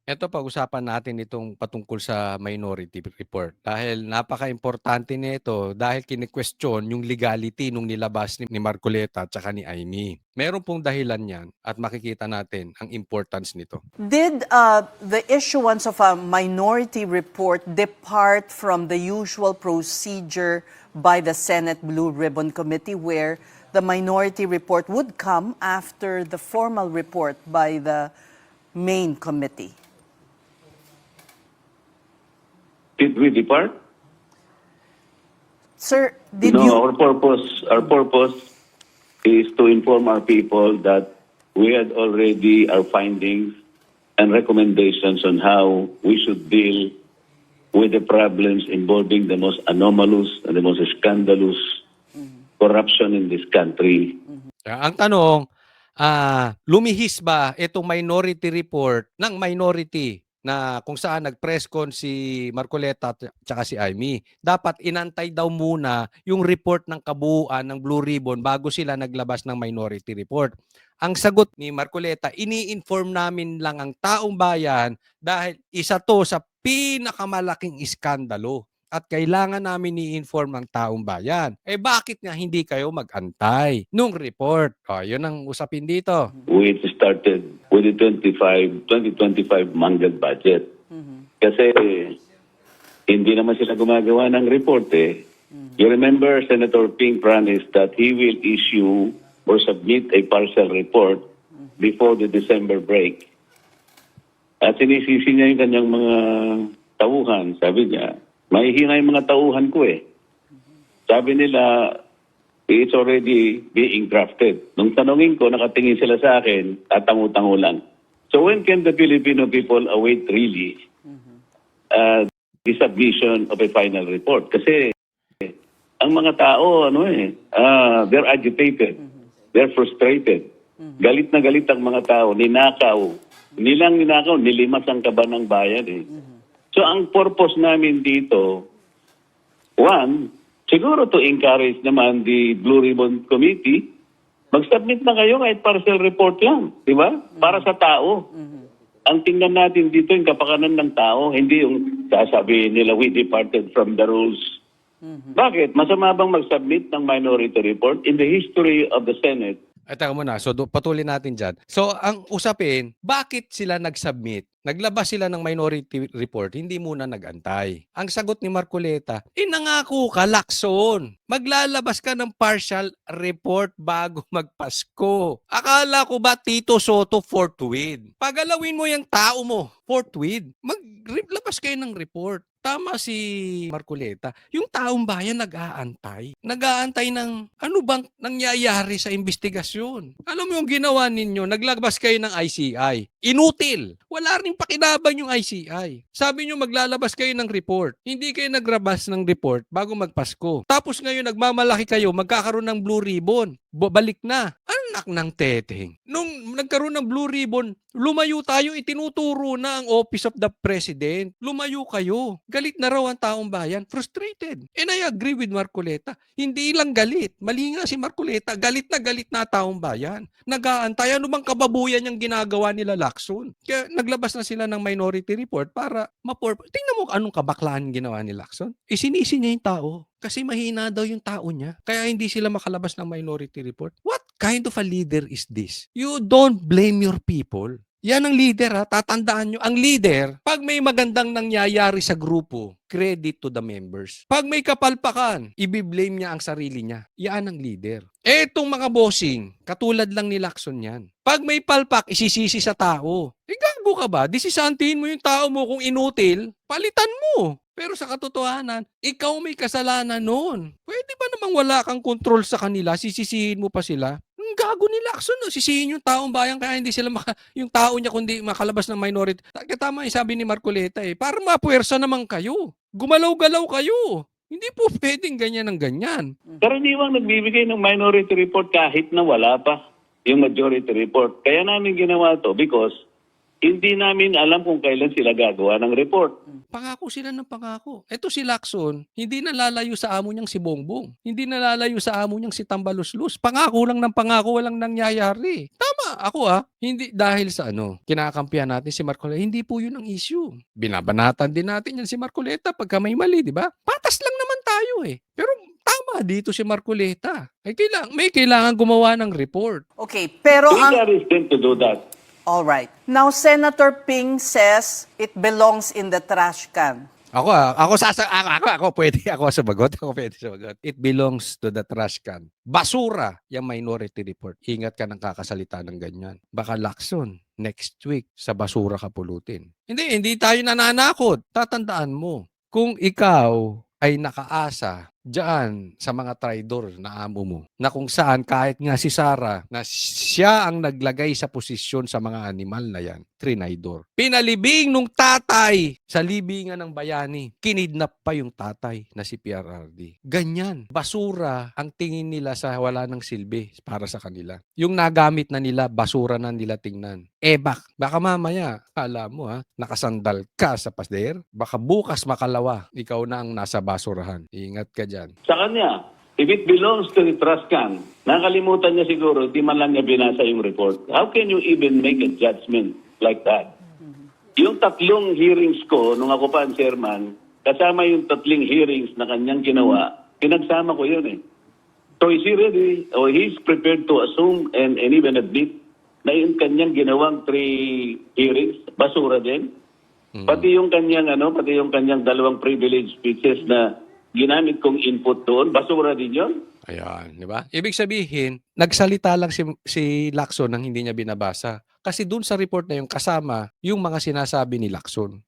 Eto pag-usapan natin itong patungkol sa Minority Report dahil napakaimportante nito dahil kine-question yung legality nung nilabas ni Marcoleta at saka ni Imee. Meron pong dahilan 'yan at makikita natin ang importance nito. Did the issuance of a minority report depart from the usual procedure by the Senate Blue Ribbon Committee, where the minority report would come after the formal report by the main committee? Did we depart? Sir, did No, you... our purpose is to inform our people that we had already our findings and recommendations on how we should deal with the problems involving the most anomalous and the most scandalous corruption in this country. Ang tanong, lumihis ba itong minority report ng minority na kung saan nag-press con si Marcoleta at saka si Imee? Dapat inantay daw muna yung report ng kabuuan ng Blue Ribbon bago sila naglabas ng minority report. Ang sagot ni Marcoleta, ini-inform namin lang ang taong bayan dahil isa to sa pinakamalaking iskandalo at kailangan namin i-inform ang taong bayan. Eh bakit nga hindi kayo mag-antay nung report? Yun ang usapin dito. We started with the 2025 mangled budget. Kasi hindi naman sila gumagawa ng report eh. You remember Senator Ping promised that he will issue or submit a partial report before the December break. At sinisisi niya yung kanyang mga tauhan. Sabi niya, mahihina yung mga tauhan ko eh. Sabi nila, it's already being drafted. Nung tanongin ko, nakatingin sila sa akin, tatango-tango lang. So when can the Filipino people await really the submission of a final report? Kasi ang mga tao, they're agitated. They're frustrated. Galit na galit ang mga tao. Ninakaw. Nilang ninakaw, nilimas ang kaba ng bayan eh. So ang purpose namin dito, one, siguro to encourage naman the Blue Ribbon Committee, mag-submit na kayo kahit partial report lang, di ba? Para sa tao. Ang tingnan natin dito yung kapakanan ng tao, hindi yung sasabihin nila we departed from the rules. Bakit? Masama bang mag-submit ng minority report? In the history of the Senate, Teka muna, so patuloy natin dyan. So ang usapin, bakit sila nag-submit? Naglabas sila ng minority report, hindi muna nag-antay. Ang sagot ni Marcoleta, nangako ka, Lacson. Maglalabas ka ng partial report bago magpasko. Akala ko ba Tito Soto forthwith? Pagalawin mo yung tao mo, forthwith. Maglabas kayo ng report. Tama si Marcoleta. Yung taong bayan nag-aantay. Nag-aantay ng ano bang nangyayari sa investigasyon. Alam mo yung ginawa ninyo, naglabas kayo ng ICI. Inutil. Wala ring pakinabang yung ICI. Sabi nyo maglalabas kayo ng report. Hindi kayo naglabas ng report bago magpasko. Tapos ngayon nagmamalaki kayo, magkakaroon ng Blue Ribbon. Balik na. Anak ng teteng. Nung nagkaroon ng Blue Ribbon, lumayo tayo, itinuturo na ang Office of the President. Lumayo kayo. Galit na raw ang taong bayan. Frustrated. And I agree with Marcoleta. Hindi lang galit. Mali nga si Marcoleta. Galit na taong bayan. Nag-aantay. Ano bang kababuyan yung ginagawa nila Lacson? Kaya naglabas na sila ng minority report para tingnan mo anong kabaklaan ginawa ni Lacson. Sinisi niya yung tao. Kasi mahina daw yung tao niya. Kaya hindi sila makalabas ng minority report. What kind of a leader is this? You don't blame your people. Yan ang leader ha. Tatandaan nyo. Ang leader, pag may magandang nangyayari sa grupo, credit to the members. Pag may kapalpakan, ibiblame niya ang sarili niya. Yan ang leader. Etong mga bossing, katulad lang ni Lacson yan. Pag may palpak, isisisi sa tao. Gago ka ba? Disisantihin mo yung tao mo kung inutil, palitan mo. Pero sa katotohanan, ikaw may kasalanan noon. Pwede ba namang wala kang control sa kanila, sisisihin mo pa sila? Ang gago ni Lacson, no? Sisihin yung taong bayan kaya hindi sila yung tao niya kundi makalabas ng minority. Tama yung sabi ni Marcoleta para mapuwersa naman kayo. Gumalaw-galaw kayo. Hindi po pwedeng ganyan ng ganyan. karaniwang nagbibigay ng minority report kahit na wala pa yung majority report. Kaya namin ginawa to because hindi namin alam kung kailan sila gagawa ng report. Pangako sila ng pangako. Eto si Lacson, hindi nalalayo sa amo niyang si Bongbong. Hindi nalalayo sa amo niyang si Tambaluslos. Pangako lang ng pangako, walang nangyayari. Tama, ako hindi dahil sa kinakampihan natin si Marcoleta, hindi po yun ang issue. Binabanatan din natin yan si Marcoleta pagka may mali, di ba? Patas lang naman tayo Pero tama dito si Marcoleta. May kailangan gumawa ng report. Okay, pero We encourage them to do that. all right. Now, Senator Ping says it belongs in the trash can. Ako pwede ako sumagot. Ako pwede sumagot. It belongs to the trash can. Basura yung minority report. Ingat ka ng kakasalita ng ganyan. Baka Lacson, next week sa basura ka pulutin. Hindi tayo nananakot. Tatandaan mo, kung ikaw ay nakaasa diyan sa mga traidor na amo mo, na kung saan kahit nga si Sara na siya ang naglagay sa posisyon sa mga animal na yan, trinaidor. Pinalibing nung tatay sa libingan ng bayani. Kinidnap pa yung tatay na si PRRD. Ganyan. Basura ang tingin nila sa wala ng silbi para sa kanila. Yung nagamit na nila, basura na nila tingnan. Baka mamaya, alam mo nakasandal ka sa pader, baka bukas makalawa, ikaw na ang nasa basurahan. Ingat ka dyan. Sa kanya, if it belongs to the trust can, nakalimutan niya siguro, di man lang niya binasa yung report. How can you even make a judgment like that? Yung 3 hearings ko, nung ako pa ang chairman, kasama yung 3 hearings na kanyang ginawa, pinagsama ko yun So is he ready, or he's prepared to assume and even admit na yung kanyang ginawang 3 hearings, basura din? Pati yung kanyang 2 privilege speeches na ginamit kong input doon, basura din yun? Ayan, di ba? Ibig sabihin, nagsalita lang si Lacson nang hindi niya binabasa. Kasi dun sa report na yung kasama, yung mga sinasabi ni Lacson.